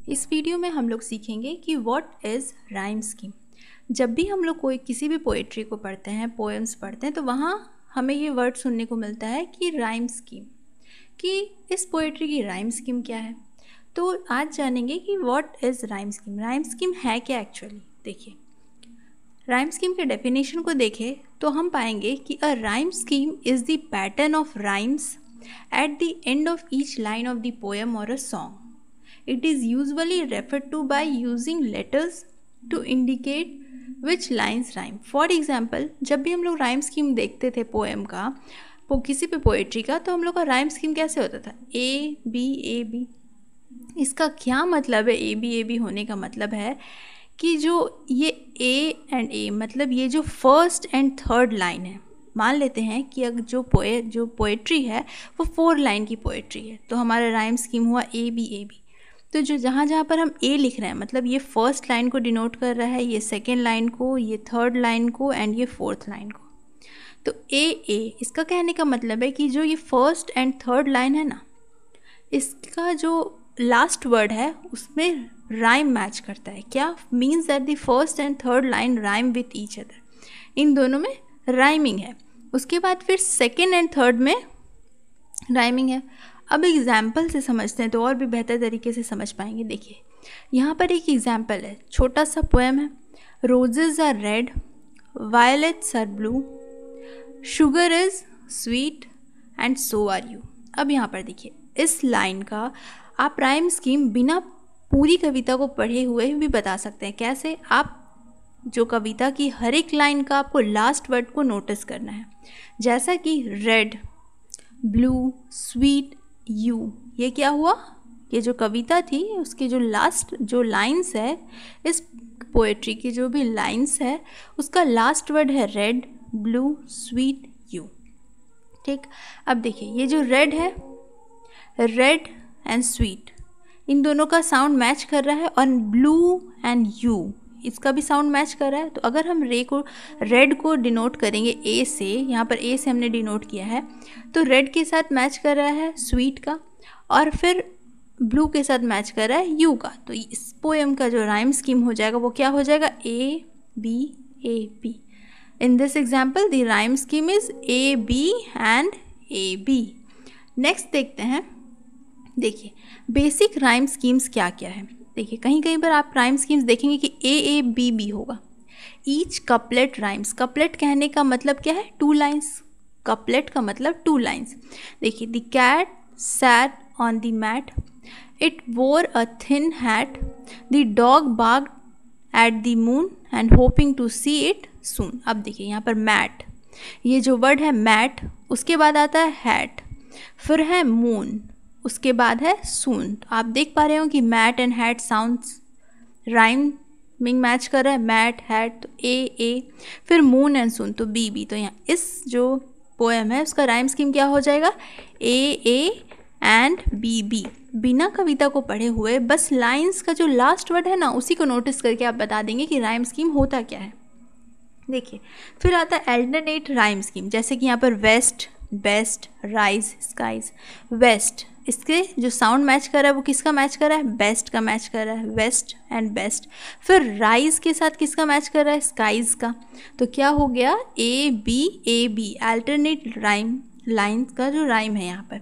इस वीडियो में हम लोग सीखेंगे कि व्हाट इज़ राइम स्कीम। जब भी हम लोग कोई किसी भी पोएट्री को पढ़ते हैं, पोएम्स पढ़ते हैं, तो वहाँ हमें ये वर्ड सुनने को मिलता है कि राइम स्कीम, कि इस पोएट्री की राइम स्कीम क्या है। तो आज जानेंगे कि what is rhyme scheme. Rhyme scheme है क्या एक्चुअली। देखिए, राइम स्कीम के डेफिनेशन को देखें तो हम पाएंगे कि a rhyme scheme is the pattern of rhymes at the end of each line of the poem और a song. It is usually referred to by using letters to indicate which lines rhyme. For example, जब भी हम लोग rhyme scheme देखते थे poem का, किसी भी पोएट्री का, तो हम लोग का राइम स्कीम कैसे होता था? A B. इसका क्या मतलब है? ए बी होने का मतलब है कि जो ये ए एंड ए, मतलब ये जो फर्स्ट एंड थर्ड लाइन है, मान लेते हैं कि अगर जो पोएट्री है वो 4 लाइन की पोएट्री है, तो हमारा राइम स्कीम हुआ ए बी. तो जो जहाँ पर हम ए लिख रहे हैं, मतलब ये फर्स्ट लाइन को डिनोट कर रहा है, ये सेकेंड लाइन को, ये थर्ड लाइन को एंड ये फोर्थ लाइन को. तो ए इसका कहने का मतलब है कि जो ये फर्स्ट एंड थर्ड लाइन है ना, इसका जो लास्ट वर्ड है उसमें राइम मैच करता है. क्या means that the first and third line rhyme with each other. इन दोनों में राइमिंग है. उसके बाद फिर सेकेंड एंड थर्ड में राइमिंग है. अब एग्जाम्पल से समझते हैं तो और भी बेहतर तरीके से समझ पाएंगे. देखिए, यहाँ पर एक एग्जाम्पल है, छोटा सा पोएम है. Roses are red, violets are blue, sugar is sweet and so are you. अब यहाँ पर देखिए, इस लाइन का आप राइम स्कीम बिना पूरी कविता को पढ़े हुए भी बता सकते हैं. कैसे? आप जो कविता की हर एक लाइन का आपको लास्ट वर्ड को नोटिस करना है. जैसा कि रेड, ब्लू, स्वीट, यू, ये क्या हुआ? ये जो कविता थी उसके जो लास्ट जो लाइंस है, इस पोएट्री की जो भी लाइंस है, उसका लास्ट वर्ड है रेड, ब्लू, स्वीट, यू. ठीक. अब देखिए, ये जो रेड है, रेड एंड स्वीट, इन दोनों का साउंड मैच कर रहा है, और ब्लू एंड यू, इसका भी साउंड मैच कर रहा है. तो अगर हम रेड को डिनोट करेंगे ए से, यहाँ पर ए से हमने डिनोट किया है, तो रेड के साथ मैच कर रहा है स्वीट का, और फिर ब्लू के साथ मैच कर रहा है यू का. तो इस पोएम का जो राइम स्कीम हो जाएगा वो क्या हो जाएगा? A B. In this example the rhyme scheme is A B and A B. Next देखते हैं. देखिए, बेसिक राइम स्कीम्स क्या क्या है. देखिए, कहीं पर आप राइम स्कीम्स देखेंगे कि ए बी होगा. Each couplet rhymes. कपलेट कहने का मतलब क्या है? 2 लाइन्स. कपलेट का मतलब 2 लाइन्स. देखिए, the cat sat on the mat, it wore a thin hat, the dog barked at the moon and hoping to see it soon. अब देखिए, यहाँ पर मैट, ये जो वर्ड है मैट, उसके बाद आता है हैट, फिर है मून, उसके बाद है सून. तो आप देख पा रहे हो कि mat and hat sounds rhyming match कर रहा है. मैट, हैट, तो ए, फिर मून एंड सून, तो बी. तो यहाँ इस जो पोएम है उसका राइम स्कीम क्या हो जाएगा? A and B. बिना कविता को पढ़े हुए बस लाइंस का जो लास्ट वर्ड है ना, उसी को नोटिस करके आप बता देंगे कि राइम स्कीम होता क्या है. देखिए, फिर आता है अल्टरनेट राइम स्कीम. जैसे कि यहाँ पर west, best, rise, skies. West, इसके जो साउंड मैच कर रहा है वो किसका मैच कर रहा है? बेस्ट का मैच कर रहा है, वेस्ट एंड बेस्ट. फिर राइज के साथ किसका मैच कर रहा है? स्काइज का. तो क्या हो गया? A B. Alternate rhyme lines का जो राइम है यहाँ पर.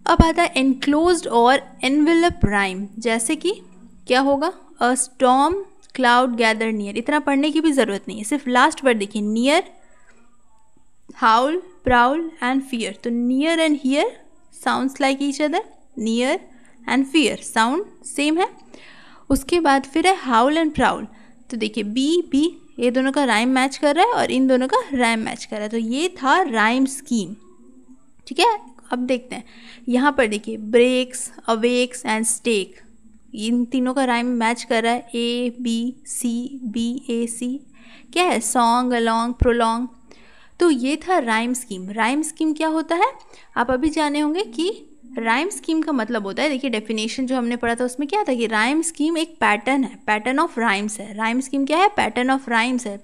अब आता है एनक्लोज्ड और एनवेलप राइम. जैसे कि क्या होगा? अ स्टॉर्म क्लाउड गैदर नियर. इतना पढ़ने की भी ज़रूरत नहीं है, सिर्फ लास्ट वर्ड देखिए, near, haulm, prowl and fear. तो near and here sounds like each other, near and fear sound same है. उसके बाद फिर है हाउल एंड प्राउल. तो देखिए, बी, ये दोनों का राइम मैच कर रहा है और इन दोनों का राइम मैच कर रहा है. तो ये था राइम स्कीम. ठीक है. अब देखते हैं, यहाँ पर देखिए, ब्रेक्स, अवेक्स एंड स्टेक, इन तीनों का राइम मैच कर रहा है. A B C. क्या है? Song, along, prolong. तो ये था राइम स्कीम. राइम स्कीम क्या होता है आप अभी जाने होंगे कि राइम स्कीम का मतलब होता है. देखिए, डेफिनेशन जो हमने पढ़ा था उसमें क्या था कि राइम स्कीम एक पैटर्न है, पैटर्न ऑफ राइम्स है. राइम स्कीम क्या है? पैटर्न ऑफ राइम्स है.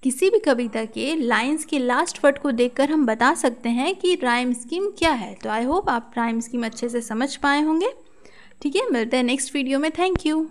किसी भी कविता के लाइंस के लास्ट वर्ड को देखकर हम बता सकते हैं कि राइम स्कीम क्या है. तो आई होप आप राइम स्कीम अच्छे से समझ पाए होंगे. ठीक है, मिलते हैं नेक्स्ट वीडियो में। Thank you.